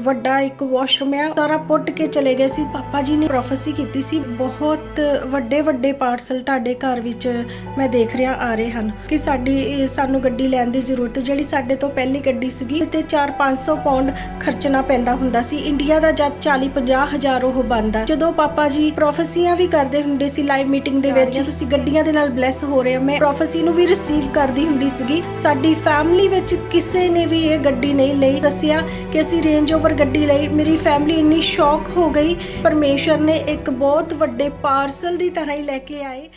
ਵੱਡਾ ਇੱਕ ਵਾਸ਼ਰੂਮ ਹੈ, ਸਾਰਾ ਪੁੱਟ ਕੇ ਚਲੇ ਗਏ ਸੀ। ਪਾਪਾ ਜੀ ਨੇ ਪ੍ਰੋਫੈਸੀ ਕੀਤੀ ਸੀ, ਬਹੁਤ ਵੱਡੇ ਵੱਡੇ ਪਾਰਸਲ ਤੁਹਾਡੇ ਘਰ ਵਿੱਚ ਮੈਂ ਦੇਖ ਰਿਹਾ ਆ ਰਹੇ ਹਨ ਕਿ ਸਾਨੂੰ ਗੱਡੀ ਲੈਣ ਦੀ ਜ਼ਰੂਰਤ, ਜਿਹੜੀ ਸਾਡੇ ਤੋਂ ਪਹਿਲੀ ਗੱਡੀ ਸੀਗੀ ਤੇ 4-500 ਪਾਉਂਡ ਖਰਚਣਾ ਪੈਂਦਾ ਹੁੰਦਾ ਸੀ ਇੰਡੀਆ ਦਾ, ਜਦ 40-50 ਹਜ਼ਾਰ ਉਹ ਬਣਦਾ। ਜਦੋਂ ਪਾਪਾ ਜੀ ਪ੍ਰੋਫੈਸੀਆਂ ਵੀ ਕਰਦੇ ਹੁੰਦੇ ਸੀ ਲਾਈਵ ਮੀਟਿੰਗ ਦੇ ਵਿੱਚ, ਤੁਸੀਂ ਗੱਡੀਆਂ ਦੇ ਨਾਲ ਬਲੈਸ ਹੋ ਰਹੇ ਹੋ, ਮੈਂ ਪ੍ਰੋਫੈਸੀ ਨੂੰ ਵੀ ਰਿਸੀਵ ਕਰਦੀ ਹੁੰਦੀ ਸੀਗੀ। ਸਾਡੀ ਫੈਮਿਲੀ ਵਿੱਚ ਕਿਸੇ ਨੇ ਵੀ ਇਹ ਗੱਡੀ ਨਹੀਂ ਲਈ। ਦੱਸਿਆ ਕਿ ਅਸੀਂ ਰੇਂਜ ਓਵਰ ਗੱਡੀ ਲਈ। ਮੇਰੀ ਫੈਮਿਲੀ ਇੰਨੀ ਸ਼ੌਕ ਹੋ ਗਈ, ਪਰਮੇਸ਼ਰ ਨੇ ਇੱਕ ਬਹੁਤ ਵੱਡੇ ਪਾਰਸਲ ਦੀ ਤਰ੍ਹਾਂ ਹੀ ਲੈ ਕੇ ਆਏ।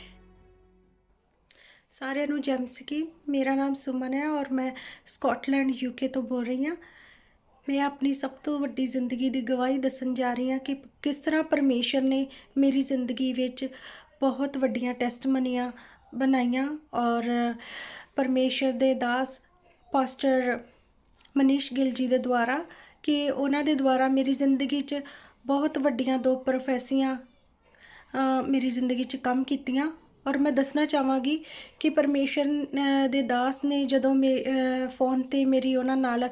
ਸਾਰਿਆਂ ਨੂੰ ਜੈ ਮਸੀਹ ਕੀ। ਮੇਰਾ ਨਾਮ ਸੁਮਨ ਹੈ ਔਰ ਮੈਂ ਸਕਾਟਲੈਂਡ UK ਤੋਂ ਬੋਲ ਰਹੀ ਹਾਂ। ਮੈਂ ਆਪਣੀ ਸਭ ਤੋਂ ਵੱਡੀ ਜ਼ਿੰਦਗੀ ਦੀ ਗਵਾਹੀ ਦੱਸਣ ਜਾ ਰਹੀ ਹਾਂ ਕਿ ਕਿਸ ਤਰ੍ਹਾਂ ਪਰਮੇਸ਼ਰ ਨੇ ਮੇਰੀ ਜ਼ਿੰਦਗੀ ਵਿੱਚ ਬਹੁਤ ਵੱਡੀਆਂ ਟੈਸਟਮਨੀਆਂ ਬਣਾਈਆਂ ਔਰ ਪਰਮੇਸ਼ਰ ਦੇ ਦਾਸ ਪਾਸਟਰ ਮਨੀਸ਼ ਗਿੱਲ ਜੀ ਦੇ ਦੁਆਰਾ, ਕਿ ਉਹਨਾਂ ਦੇ ਦੁਆਰਾ ਮੇਰੀ ਜ਼ਿੰਦਗੀ 'ਚ ਬਹੁਤ ਵੱਡੀਆਂ 2 ਪ੍ਰੋਫੈਸੀਆਂ ਮੇਰੀ ਜ਼ਿੰਦਗੀ 'ਚ ਕੰਮ ਕੀਤੀਆਂ। ਔਰ ਮੈਂ ਦੱਸਣਾ ਚਾਹਾਂਗੀ ਕਿ ਪਰਮੇਸ਼ਰ ਦੇ ਦਾਸ ਨੇ ਜਦੋਂ ਫ਼ੋਨ 'ਤੇ ਮੇਰੀ ਉਹਨਾਂ ਨਾਲ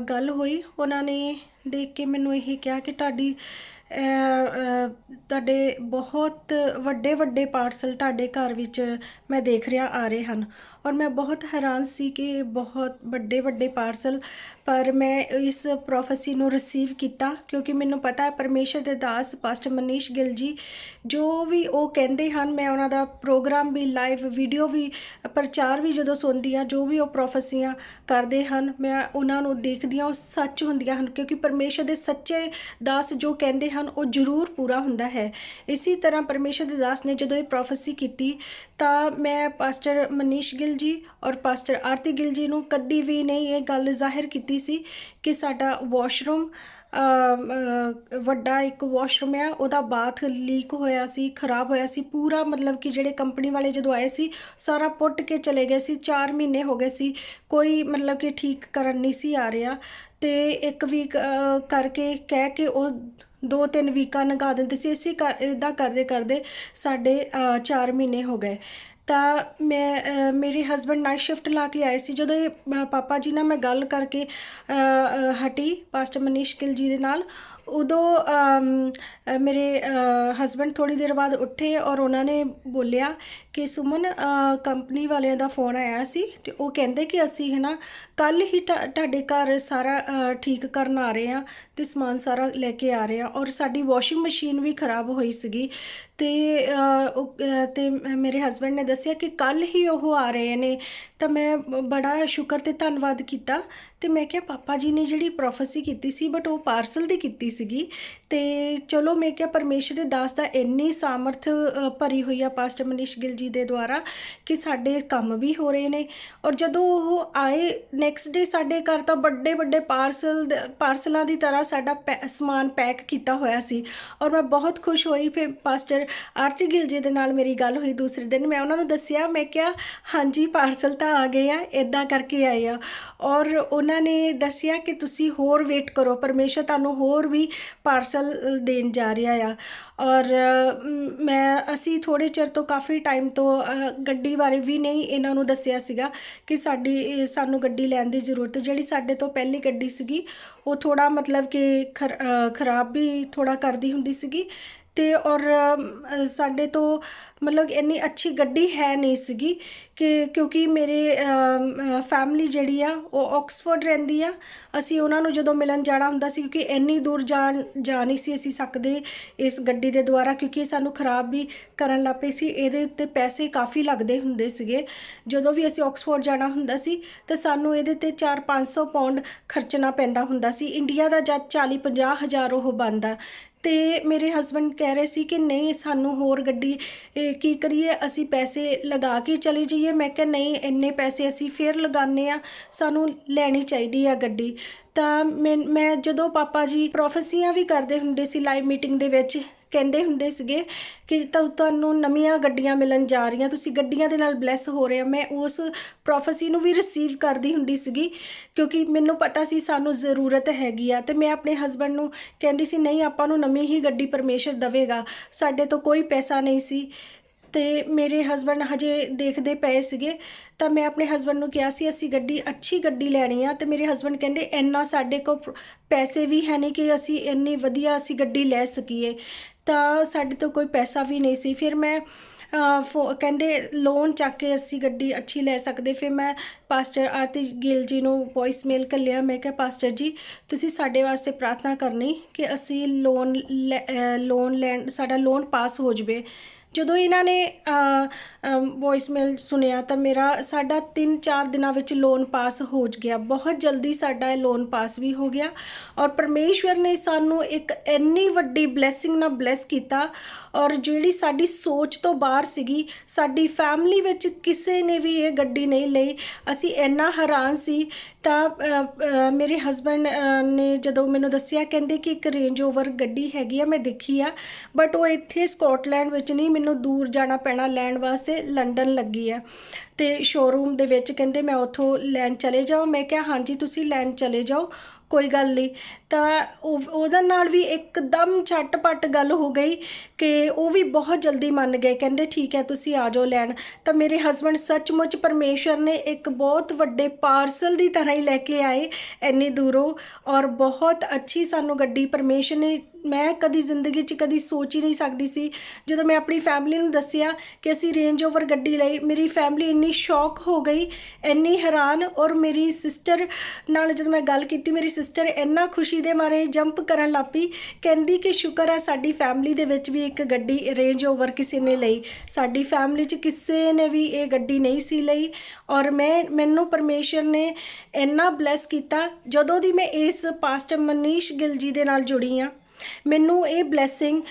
ਗੱਲ ਹੋਈ, ਉਹਨਾਂ ਨੇ ਦੇਖ ਕੇ ਮੈਨੂੰ ਇਹ ਕਿਹਾ ਕਿ ਤੁਹਾਡੇ ਬਹੁਤ ਵੱਡੇ ਵੱਡੇ ਪਾਰਸਲ ਤੁਹਾਡੇ ਘਰ ਵਿੱਚ ਮੈਂ ਦੇਖ ਰਿਹਾ ਆ ਰਹੇ ਹਨ। ਔਰ ਮੈਂ ਬਹੁਤ ਹੈਰਾਨ ਸੀ ਕਿ ਬਹੁਤ ਵੱਡੇ ਵੱਡੇ ਪਾਰਸਲ, ਪਰ ਮੈਂ ਇਸ ਪ੍ਰੋਫੈਸੀ ਨੂੰ ਰਿਸੀਵ ਕੀਤਾ ਕਿਉਂਕਿ ਮੈਨੂੰ ਪਤਾ ਹੈ ਪਰਮੇਸ਼ਰ ਦੇ ਦਾਸ ਪਾਸਟਰ ਮਨੀਸ਼ ਗਿੱਲ ਜੀ ਜੋ ਵੀ ਉਹ ਕਹਿੰਦੇ ਹਨ, ਮੈਂ ਉਹਨਾਂ ਦਾ ਪ੍ਰੋਗਰਾਮ ਵੀ, ਲਾਈਵ ਵੀਡੀਓ ਵੀ, ਪ੍ਰਚਾਰ ਵੀ ਜਦੋਂ ਸੁਣਦੀ ਹਾਂ, ਜੋ ਵੀ ਉਹ ਪ੍ਰੋਫੈਸੀਆਂ ਕਰਦੇ ਹਨ ਮੈਂ ਉਹਨਾਂ ਨੂੰ ਦੇਖਦੀ ਹਾਂ, ਉਹ ਸੱਚ ਹੁੰਦੀਆਂ ਹਨ ਕਿਉਂਕਿ ਪਰਮੇਸ਼ਰ ਦੇ ਸੱਚੇ ਦਾਸ ਜੋ ਕਹਿੰਦੇ ਹਨ ਉਹ ਜ਼ਰੂਰ ਪੂਰਾ ਹੁੰਦਾ ਹੈ। ਇਸੇ ਤਰ੍ਹਾਂ ਪਰਮੇਸ਼ਰ ਦੇ ਦਾਸ ਨੇ ਜਦੋਂ ਇਹ ਪ੍ਰੋਫੈਸੀ ਕੀਤੀ ਤਾਂ ਮੈਂ ਪਾਸਟਰ ਮਨੀਸ਼ ਗਿੱਲ ਜੀ ਔਰ ਪਾਸਟਰ ਆਰਤੀ ਗਿੱਲ ਜੀ ਨੂੰ ਕਦੀ ਵੀ ਨਹੀਂ ਇਹ ਗੱਲ ਜ਼ਾਹਿਰ ਕੀਤੀ ਸੀ ਕਿ ਸਾਡਾ ਵਾਸ਼ਰੂਮ ਵੱਡਾ ਇੱਕ ਵਾਸ਼ਰੂਮ ਹੈ, ਉਹਦਾ ਬਾਥ ਲੀਕ ਹੋਇਆ ਸੀ, ਖਰਾਬ ਹੋਇਆ ਸੀ ਪੂਰਾ। ਮਤਲਬ ਕਿ ਜਿਹੜੇ ਕੰਪਨੀ ਵਾਲੇ ਜਦੋਂ ਆਏ ਸੀ ਸਾਰਾ ਪੁੱਟ ਕੇ ਚਲੇ ਗਏ ਸੀ। 4 ਮਹੀਨੇ ਹੋ ਗਏ ਸੀ, ਕੋਈ ਮਤਲਬ ਕਿ ਠੀਕ ਕਰਨ ਨਹੀਂ ਸੀ ਆ ਰਿਹਾ, ਤੇ 1 ਵੀਕ ਕਰਕੇ ਕਹਿ ਕੇ ਉਹ 2-3 ਵੀਕਾਂ ਲੰਘਾ ਦਿੰਦੇ ਸੀ। ਇੱਦਾਂ ਕਰਦੇ ਕਰਦੇ ਸਾਡੇ 4 ਮਹੀਨੇ ਹੋ ਗਏ। ਤਾਂ ਮੇਰੇ ਹਸਬੈਂਡ ਨਾਈਟ ਸ਼ਿਫਟ ਲਾ ਕੇ ਆਏ ਸੀ। ਜਦੋਂ ਇਹ ਪਾਪਾ ਜੀ ਨਾਲ ਮੈਂ ਗੱਲ ਕਰਕੇ ਹਟੀ ਪਾਸਟਰ ਮਨੀਸ਼ ਗਿੱਲ ਜੀ ਦੇ ਨਾਲ, ਉਦੋਂ ਮੇਰੇ ਹਸਬੈਂਡ ਥੋੜ੍ਹੀ ਦੇਰ ਬਾਅਦ ਉੱਠੇ ਔਰ ਉਹਨਾਂ ਨੇ ਬੋਲਿਆ ਕਿ ਸੁਮਨ, ਕੰਪਨੀ ਵਾਲਿਆਂ ਦਾ ਫ਼ੋਨ ਆਇਆ ਸੀ ਅਤੇ ਉਹ ਕਹਿੰਦੇ ਕਿ ਅਸੀਂ ਕੱਲ੍ਹ ਹੀ ਤੁਹਾਡੇ ਘਰ ਸਾਰਾ ਠੀਕ ਕਰਨ ਆ ਰਹੇ ਹਾਂ ਅਤੇ ਸਮਾਨ ਸਾਰਾ ਲੈ ਕੇ ਆ ਰਹੇ ਹਾਂ। ਔਰ ਸਾਡੀ ਵਾਸ਼ਿੰਗ ਮਸ਼ੀਨ ਵੀ ਖਰਾਬ ਹੋਈ ਸੀਗੀ ਤੇ ਮੇਰੇ ਹਸਬੈਂਡ ਨੇ ਦੱਸਿਆ ਕਿ ਕੱਲ੍ਹ ਹੀ ਉਹ ਆ ਰਹੇ ਨੇ। ਤਾਂ ਮੈਂ ਬੜਾ ਸ਼ੁਕਰ ਅਤੇ ਧੰਨਵਾਦ ਕੀਤਾ ਅਤੇ ਮੈਂ ਕਿਹਾ ਪਾਪਾ ਜੀ ਨੇ ਜਿਹੜੀ ਪ੍ਰੋਫੈਸੀ ਕੀਤੀ ਸੀ ਬਟ ਉਹ ਪਾਰਸਲ ਦੀ ਕੀਤੀ ਸੀਗੀ। ਅਤੇ ਚਲੋ ਮੈਂ ਕਿਹਾ ਪਰਮੇਸ਼ਰ ਦੇ ਦਾਸ ਦਾ ਇੰਨੀ ਸਾਮਰਥ ਭਰੀ ਹੋਈ ਆ ਪਾਸਟਰ ਮਨੀਸ਼ ਗਿੱਲ ਜੀ ਦੇ ਦੁਆਰਾ ਕਿ ਸਾਡੇ ਕੰਮ ਵੀ ਹੋ ਰਹੇ ਨੇ। ਔਰ ਜਦੋਂ ਉਹ ਆਏ ਨੈਕਸਟ ਡੇ ਸਾਡੇ ਘਰ ਤਾਂ ਵੱਡੇ ਵੱਡੇ ਪਾਰਸਲਾਂ ਦੀ ਤਰ੍ਹਾਂ ਸਾਡਾ ਸਮਾਨ ਪੈਕ ਕੀਤਾ ਹੋਇਆ ਸੀ ਔਰ ਮੈਂ ਬਹੁਤ ਖੁਸ਼ ਹੋਈ। ਫਿਰ ਪਾਸਟਰ ਆਰਤੀ ਗਿੱਲ ਜੀ ਦੇ ਨਾਲ ਮੇਰੀ ਗੱਲ ਹੋਈ ਦੂਸਰੇ ਦਿਨ, ਮੈਂ ਉਹਨਾਂ ਨੂੰ ਦੱਸਿਆ, ਮੈਂ ਕਿਹਾ ਹਾਂਜੀ ਪਾਰਸਲ ਤਾਂ ਆ ਗਏ ਆ, ਇੱਦਾਂ ਕਰਕੇ ਆਏ ਆ। ਔਰ ਉਹਨਾਂ ਨੇ ਦੱਸਿਆ ਕਿ ਤੁਸੀਂ ਹੋਰ ਵੇਟ ਕਰੋ, ਪਰਮੇਸ਼ਰ ਤੁਹਾਨੂੰ ਹੋਰ ਵੀ ਪਾਰਸਲ ਦੇਣ ਜਾ ਰਿਹਾ ਆ। ਔਰ ਅਸੀਂ ਥੋੜ੍ਹੇ ਚਿਰ ਤੋਂ, ਕਾਫੀ ਟਾਈਮ ਤੋਂ ਗੱਡੀ ਬਾਰੇ ਵੀ ਨਹੀਂ ਇਹਨਾਂ ਨੂੰ ਦੱਸਿਆ ਸੀਗਾ ਕਿ ਸਾਨੂੰ ਗੱਡੀ ਲੈਣ ਦੀ ਜ਼ਰੂਰਤ, ਜਿਹੜੀ ਸਾਡੇ ਤੋਂ ਪਹਿਲੀ ਗੱਡੀ ਸੀਗੀ ਉਹ ਥੋੜ੍ਹਾ ਮਤਲਬ ਕਿ ਖਰਾਬ ਵੀ ਥੋੜ੍ਹਾ ਕਰਦੀ ਹੁੰਦੀ ਸੀਗੀ ਅਤੇ ਔਰ ਸਾਡੇ ਤੋਂ ਮਤਲਬ ਇੰਨੀ ਅੱਛੀ ਗੱਡੀ ਹੈ ਨਹੀਂ ਸੀਗੀ ਕਿਉਂਕਿ ਮੇਰੇ ਫੈਮਿਲੀ ਜਿਹੜੀ ਆ ਉਹ ਆਕਸਫੋਰਡ ਰਹਿੰਦੀ ਆ। ਅਸੀਂ ਉਹਨਾਂ ਨੂੰ ਜਦੋਂ ਮਿਲਣ ਜਾਣਾ ਹੁੰਦਾ ਸੀ ਕਿਉਂਕਿ ਇੰਨੀ ਦੂਰ ਜਾ ਨਹੀਂ ਸੀ ਅਸੀਂ ਸਕਦੇ ਇਸ ਗੱਡੀ ਦੇ ਦੁਆਰਾ, ਕਿਉਂਕਿ ਸਾਨੂੰ ਖਰਾਬ ਵੀ ਕਰਨ ਲੱਗ ਪਈ ਸੀ। ਇਹਦੇ ਉੱਤੇ ਪੈਸੇ ਕਾਫੀ ਲੱਗਦੇ ਹੁੰਦੇ ਸੀਗੇ। ਜਦੋਂ ਵੀ ਅਸੀਂ ਆਕਸਫੋਰਡ ਜਾਣਾ ਹੁੰਦਾ ਸੀ ਤਾਂ ਸਾਨੂੰ ਇਹਦੇ 'ਤੇ 4-500 ਪਾਉਂਡ ਖਰਚਣਾ ਪੈਂਦਾ ਹੁੰਦਾ ਸੀ ਇੰਡੀਆ ਦਾ, ਜਦ 40-50 ਹਜ਼ਾਰ ਉਹ ਬਣਦਾ। ਅਤੇ ਮੇਰੇ ਹਸਬੈਂਡ ਕਹਿ ਰਹੇ ਸੀ ਕਿ ਨਹੀਂ ਸਾਨੂੰ ਹੋਰ ਗੱਡੀ ਕੀ ਕਰੀਏ, ਅਸੀਂ ਪੈਸੇ ਲਗਾ ਕੇ ਚਲੇ ਜਾਈਏ। ਮੈਂ ਕਿਹਾ ਨਹੀਂ, ਇੰਨੇ ਪੈਸੇ ਅਸੀਂ ਫਿਰ ਲਗਾਉਂਦੇ ਹਾਂ, ਸਾਨੂੰ ਲੈਣੀ ਚਾਹੀਦੀ ਆ ਗੱਡੀ। ਤਾਂ ਮੈਂ ਜਦੋਂ ਪਾਪਾ ਜੀ ਪ੍ਰੋਫੈਸੀਆਂ ਵੀ ਕਰਦੇ ਹੁੰਦੇ ਸੀ ਲਾਈਵ ਮੀਟਿੰਗ ਦੇ ਵਿੱਚ, ਕਹਿੰਦੇ ਹੁੰਦੇ ਸੀਗੇ ਕਿ ਤੁਹਾਨੂੰ ਨਵੀਆਂ ਗੱਡੀਆਂ ਮਿਲਣ ਜਾ ਰਹੀਆਂ, ਤੁਸੀਂ ਗੱਡੀਆਂ ਦੇ ਨਾਲ ਬਲੈਸ ਹੋ ਰਹੇ ਹੋ, ਮੈਂ ਉਸ ਪ੍ਰੋਫੈਸੀ ਨੂੰ ਵੀ ਰਿਸੀਵ ਕਰਦੀ ਹੁੰਦੀ ਸੀਗੀ ਕਿਉਂਕਿ ਮੈਨੂੰ ਪਤਾ ਸੀ ਸਾਨੂੰ ਜ਼ਰੂਰਤ ਹੈਗੀ ਆ। ਅਤੇ ਮੈਂ ਆਪਣੇ ਹਸਬੈਂਡ ਨੂੰ ਕਹਿੰਦੀ ਸੀ ਨਹੀਂ, ਆਪਾਂ ਨੂੰ ਨਵੀਂ ਹੀ ਗੱਡੀ ਪਰਮੇਸ਼ਰ ਦੇਵੇਗਾ, ਸਾਡੇ ਤੋਂ ਕੋਈ ਪੈਸਾ ਨਹੀਂ ਸੀ। ਤੇ ਮੇਰੇ ਹਸਬੈਂਡ ਹਜੇ ਦੇਖਦੇ ਪਏ ਸੀਗੇ, ਤਾਂ ਮੈਂ ਆਪਣੇ ਹਸਬੈਂਡ ਨੂੰ ਕਿਹਾ ਸੀ ਅਸੀਂ ਗੱਡੀ ਅੱਛੀ ਗੱਡੀ ਲੈਣੀ ਆ, ਤੇ ਮੇਰੇ ਹਸਬੈਂਡ ਕਹਿੰਦੇ ਇੰਨਾ ਸਾਡੇ ਕੋਲ ਪੈਸੇ ਵੀ ਹੈ ਨਹੀਂ ਕਿ ਅਸੀਂ ਇੰਨੀ ਵਧੀਆ ਅਸੀਂ ਗੱਡੀ ਲੈ ਸਕੀਏ, ਤਾਂ ਸਾਡੇ ਤੋਂ ਕੋਈ ਪੈਸਾ ਵੀ ਨਹੀਂ ਸੀ। ਫਿਰ ਮੈਂ ਕਹਿੰਦੇ ਲੋਨ ਚੱਕ ਕੇ ਅਸੀਂ ਗੱਡੀ ਅੱਛੀ ਲੈ ਸਕਦੇ। ਫਿਰ ਮੈਂ ਪਾਸਟਰ ਆਰਤੀ ਗਿੱਲ ਜੀ ਨੂੰ ਵੌਇਸ ਮੇਲ ਘੱਲਿਆ, ਮੈਂ ਕਿਹਾ ਪਾਸਟਰ ਜੀ ਤੁਸੀਂ ਸਾਡੇ ਵਾਸਤੇ ਪ੍ਰਾਰਥਨਾ ਕਰਨੀ ਕਿ ਅਸੀਂ ਲੋਨ ਲੈਣ, ਸਾਡਾ ਲੋਨ ਪਾਸ ਹੋ ਜਾਵੇ। ਜਦੋਂ ਇਹਨਾਂ ਨੇ ਵੌਇਸ ਮੇਲ ਸੁਣਿਆ ਤਾਂ ਸਾਡਾ 3-4 ਦਿਨਾਂ ਵਿੱਚ ਲੋਨ ਪਾਸ ਹੋ ਗਿਆ। ਬਹੁਤ ਜਲਦੀ ਸਾਡਾ ਇਹ ਲੋਨ ਪਾਸ ਵੀ ਹੋ ਗਿਆ, ਔਰ ਪਰਮੇਸ਼ਵਰ ਨੇ ਸਾਨੂੰ ਇੱਕ ਇੰਨੀ ਵੱਡੀ ਬਲੈਸਿੰਗ ਨਾਲ ਬਲੈਸ ਕੀਤਾ, ਔਰ ਜਿਹੜੀ ਸਾਡੀ ਸੋਚ ਤੋਂ ਬਾਹਰ ਸੀਗੀ। ਸਾਡੀ ਫੈਮਿਲੀ ਵਿੱਚ ਕਿਸੇ ਨੇ ਵੀ ਇਹ ਗੱਡੀ ਨਹੀਂ ਲਈ, ਅਸੀਂ ਇੰਨਾ ਹੈਰਾਨ ਸੀ। ਤਾਂ ਮੇਰੇ ਹਸਬੈਂਡ ਨੇ ਜਦੋਂ ਮੈਨੂੰ ਦੱਸਿਆ, ਕਹਿੰਦੇ ਕਿ ਇੱਕ ਰੇਂਜ ਓਵਰ ਗੱਡੀ ਹੈਗੀ ਆ, ਮੈਂ ਦੇਖੀ ਆ, ਬਟ ਉਹ ਇੱਥੇ ਸਕਾਟਲੈਂਡ ਵਿੱਚ ਨਹੀਂ, ਮੈਨੂੰ ਦੂਰ ਜਾਣਾ ਪੈਣਾ ਲੈਣ ਵਾਸਤੇ, ਲੰਡਨ ਲੱਗੀ ਆ। ਤੇ ਸ਼ੋਰੂਮ ਦੇ ਵਿੱਚ ਕਹਿੰਦੇ ਮੈਂ ਉੱਥੋਂ ਲੈਣ ਚਲੇ ਜਾਓ। ਮੈਂ ਕਿਹਾ ਹਾਂਜੀ ਤੁਸੀਂ ਲੈਣ ਚਲੇ ਜਾਓ, ਕੋਈ ਗੱਲ ਨਹੀਂ। ਤਾਂ ਉਹਦੇ ਨਾਲ ਵੀ ਇੱਕਦਮ ਝਟਪਟ ਗੱਲ ਹੋ ਗਈ ਕਿ ਉਹ ਵੀ ਬਹੁਤ ਜਲਦੀ ਮੰਨ ਗਏ, ਕਹਿੰਦੇ ਠੀਕ ਹੈ ਤੁਸੀਂ ਆ ਜਾਓ ਲੈਣ। ਤਾਂ ਮੇਰੇ ਹਸਬੈਂਡ ਸੱਚਮੁੱਚ ਪਰਮੇਸ਼ਰ ਨੇ ਇੱਕ ਬਹੁਤ ਵੱਡੇ ਪਾਰਸਲ ਦੀ ਤਰ੍ਹਾਂ ਹੀ ਲੈ ਕੇ ਆਏ ਇੰਨੀ ਦੂਰੋਂ, ਔਰ ਬਹੁਤ ਅੱਛੀ ਸਾਨੂੰ ਗੱਡੀ ਪਰਮੇਸ਼ਰ ਨੇ, ਮੈਂ ਕਦੀ ਜ਼ਿੰਦਗੀ 'ਚ ਕਦੀ ਸੋਚ ਹੀ ਨਹੀਂ ਸਕਦੀ ਸੀ। ਜਦੋਂ ਮੈਂ ਆਪਣੀ ਫੈਮਿਲੀ ਨੂੰ ਦੱਸਿਆ ਕਿ ਅਸੀਂ ਰੇਂਜ ਓਵਰ ਗੱਡੀ ਲਈ, ਮੇਰੀ ਫੈਮਿਲੀ ਇੰਨੀ ਸ਼ੌਕ ਹੋ ਗਈ, ਇੰਨੀ ਹੈਰਾਨ। ਔਰ ਮੇਰੀ ਸਿਸਟਰ ਨਾਲ ਜਦੋਂ ਮੈਂ ਗੱਲ ਕੀਤੀ, ਮੇਰੀ ਸਿਸਟਰ ਇੰਨਾ ਖੁਸ਼ੀ ਦੇ ਮਾਰੇ ਜੰਪ ਕਰਨ ਲੱਗ ਪਈ, ਕਹਿੰਦੀ ਕਿ ਸ਼ੁਕਰ ਹੈ ਸਾਡੀ ਫੈਮਿਲੀ ਦੇ ਵਿੱਚ ਵੀ ਇੱਕ ਗੱਡੀ ਰੇਂਜ ਓਵਰ ਕਿਸੇ ਨੇ ਲਈ, ਸਾਡੀ ਫੈਮਿਲੀ 'ਚ ਕਿਸੇ ਨੇ ਵੀ ਇਹ ਗੱਡੀ ਨਹੀਂ ਸੀ ਲਈ। ਔਰ ਮੈਨੂੰ ਪਰਮੇਸ਼ਰ ਨੇ ਇੰਨਾ ਬਲੈਸ ਕੀਤਾ। ਜਦੋਂ ਦੀ ਮੈਂ ਇਸ ਪਾਸਟਰ ਮਨੀਸ਼ ਗਿੱਲ ਜੀ ਦੇ ਨਾਲ ਜੁੜੀ ਹਾਂ, ਮੈਨੂੰ ਇਹ ਬਲੈਸਿੰਗ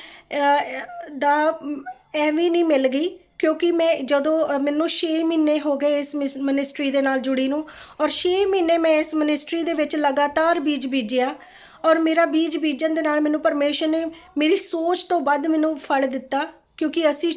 ਦਾ ਐਵੇਂ ਨਹੀਂ ਮਿਲ ਗਈ, ਕਿਉਂਕਿ ਜਦੋਂ ਮੈਨੂੰ 6 ਮਹੀਨੇ ਹੋ ਗਏ ਇਸ ਮਿਨਿਸਟਰੀ ਦੇ ਨਾਲ ਜੁੜੀ ਨੂੰ, ਔਰ 6 ਮਹੀਨੇ ਮੈਂ ਇਸ ਮਿਨਿਸਟਰੀ ਦੇ ਵਿੱਚ ਲਗਾਤਾਰ ਬੀਜ ਬੀਜਿਆ, ਔਰ ਮੇਰਾ ਬੀਜ ਬੀਜਣ ਦੇ ਨਾਲ ਮੈਨੂੰ ਪਰਮੇਸ਼ਰ ਨੇ ਮੇਰੀ ਸੋਚ ਤੋਂ ਵੱਧ ਮੈਨੂੰ ਫਲ ਦਿੱਤਾ। ਕਿਉਂਕਿ ਅਸੀਂ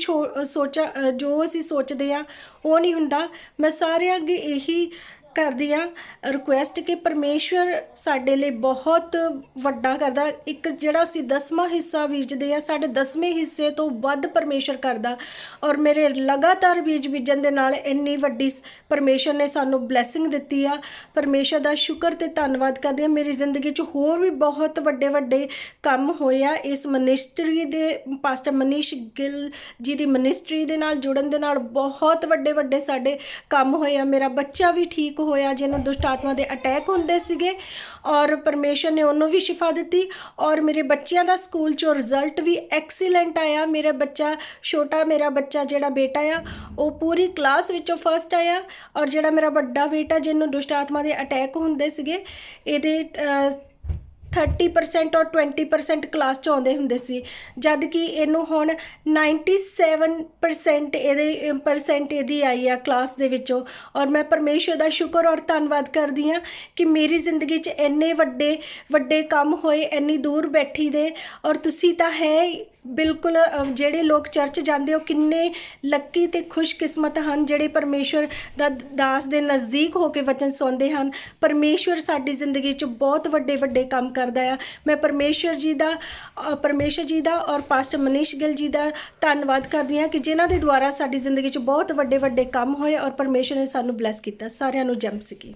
ਜੋ ਅਸੀਂ ਸੋਚਦੇ ਹਾਂ ਉਹ ਨਹੀਂ ਹੁੰਦਾ। ਮੈਂ ਸਾਰਿਆਂ ਅੱਗੇ ਇਹੀ ਕਰਦੀ ਹਾਂ ਰਿਕੁਐਸਟ ਕਿ ਪਰਮੇਸ਼ਵਰ ਸਾਡੇ ਲਈ ਬਹੁਤ ਵੱਡਾ ਕਰਦਾ। ਇੱਕ ਜਿਹੜਾ ਅਸੀਂ 10ਵਾਂ ਹਿੱਸਾ ਬੀਜਦੇ ਹਾਂ, ਸਾਡੇ 10ਵੇਂ ਹਿੱਸੇ ਤੋਂ ਵੱਧ ਪਰਮੇਸ਼ਵਰ ਕਰਦਾ। ਔਰ ਮੇਰੇ ਲਗਾਤਾਰ ਬੀਜ ਬੀਜਣ ਦੇ ਨਾਲ ਇੰਨੀ ਵੱਡੀ ਪਰਮੇਸ਼ਵਰ ਨੇ ਸਾਨੂੰ ਬਲੈਸਿੰਗ ਦਿੱਤੀ ਆ। ਪਰਮੇਸ਼ਵਰ ਦਾ ਸ਼ੁਕਰ ਤੇ ਧੰਨਵਾਦ ਕਰਦੀ ਹਾਂ। ਮੇਰੀ ਜ਼ਿੰਦਗੀ 'ਚ ਹੋਰ ਵੀ ਬਹੁਤ ਵੱਡੇ ਵੱਡੇ ਕੰਮ ਹੋਏ ਆ ਇਸ ਮਿਨਿਸਟਰੀ ਦੇ, ਪਾਸਟਰ ਮਨੀਸ਼ ਗਿੱਲ ਜੀ ਦੀ ਮਿਨਿਸਟਰੀ ਦੇ ਨਾਲ ਜੁੜਨ ਦੇ ਨਾਲ ਬਹੁਤ ਵੱਡੇ ਵੱਡੇ ਸਾਡੇ ਕੰਮ ਹੋਏ ਆ। ਮੇਰਾ ਬੱਚਾ ਵੀ ਠੀਕ ਹੋਇਆ ਜਿਹਨੂੰ ਦੁਸ਼ਟ ਆਤਮਾ ਦੇ ਅਟੈਕ ਹੁੰਦੇ ਸੀਗੇ, ਔਰ ਪਰਮੇਸ਼ਰ ਨੇ ਉਹਨੂੰ ਵੀ ਸ਼ਿਫਾ ਦਿੱਤੀ। ਔਰ ਮੇਰੇ ਬੱਚਿਆਂ ਦਾ ਸਕੂਲ 'ਚੋਂ ਰਿਜ਼ਲਟ ਵੀ ਐਕਸੀਲੈਂਟ ਆਇਆ। ਮੇਰਾ ਬੱਚਾ ਮੇਰਾ ਬੱਚਾ ਜਿਹੜਾ ਬੇਟਾ ਆ ਉਹ ਪੂਰੀ ਕਲਾਸ ਵਿੱਚੋਂ ਫਸਟ ਆਇਆ, ਔਰ ਜਿਹੜਾ ਮੇਰਾ ਵੱਡਾ ਬੇਟਾ ਜਿਹਨੂੰ ਦੁਸ਼ਟ ਆਤਮਾ ਦੇ ਅਟੈਕ ਹੁੰਦੇ ਸੀਗੇ, ਇਹਦੇ 30% ਔਰ 20% ਕਲਾਸ 'ਚ ਆਉਂਦੇ ਹੁੰਦੇ ਸੀ, ਜਦ ਕਿ ਇਹਨੂੰ ਹੁਣ 97% ਇਹਦੀ ਆਈ ਆ ਕਲਾਸ ਦੇ ਵਿੱਚੋਂ। ਔਰ ਮੈਂ ਪਰਮੇਸ਼ਰ ਦਾ ਸ਼ੁਕਰ ਔਰ ਧੰਨਵਾਦ ਕਰਦੀ ਹਾਂ ਕਿ ਮੇਰੀ ਜ਼ਿੰਦਗੀ 'ਚ ਇੰਨੇ ਵੱਡੇ ਵੱਡੇ ਕੰਮ ਹੋਏ, ਇੰਨੀ ਦੂਰ ਬੈਠੀ ਦੇ। ਔਰ ਤੁਸੀਂ ਤਾਂ ਹੈ ਬਿਲਕੁਲ, ਜਿਹੜੇ ਲੋਕ ਚਰਚ ਜਾਂਦੇ ਹੋ ਕਿੰਨੇ ਲੱਕੀ ਤੇ ਖੁਸ਼ਕਿਸਮਤ ਹਨ ਜਿਹੜੇ ਪਰਮੇਸ਼ਵਰ ਦਾ ਦਾਸ ਦੇ ਨਜ਼ਦੀਕ ਹੋ ਕੇ ਵਚਨ ਸੁਣਦੇ ਹਨ। ਪਰਮੇਸ਼ਵਰ ਸਾਡੀ ਜ਼ਿੰਦਗੀ 'ਚ ਬਹੁਤ ਵੱਡੇ ਵੱਡੇ ਕੰਮ ਕਰਦਾ ਆ। ਮੈਂ ਪਰਮੇਸ਼ਵਰ ਜੀ ਦਾ ਔਰ ਪਾਸਟਰ ਮਨੀਸ਼ ਗਿੱਲ ਜੀ ਦਾ ਧੰਨਵਾਦ ਕਰਦੀ ਹਾਂ ਕਿ ਜਿਨ੍ਹਾਂ ਦੇ ਦੁਆਰਾ ਸਾਡੀ ਜ਼ਿੰਦਗੀ 'ਚ ਬਹੁਤ ਵੱਡੇ ਵੱਡੇ ਕੰਮ ਹੋਏ, ਔਰ ਪਰਮੇਸ਼ਵਰ ਨੇ ਸਾਨੂੰ ਬਲੈਸ ਕੀਤਾ। ਸਾਰਿਆਂ ਨੂੰ ਜੈ ਮਸੀਹ ਕੀ।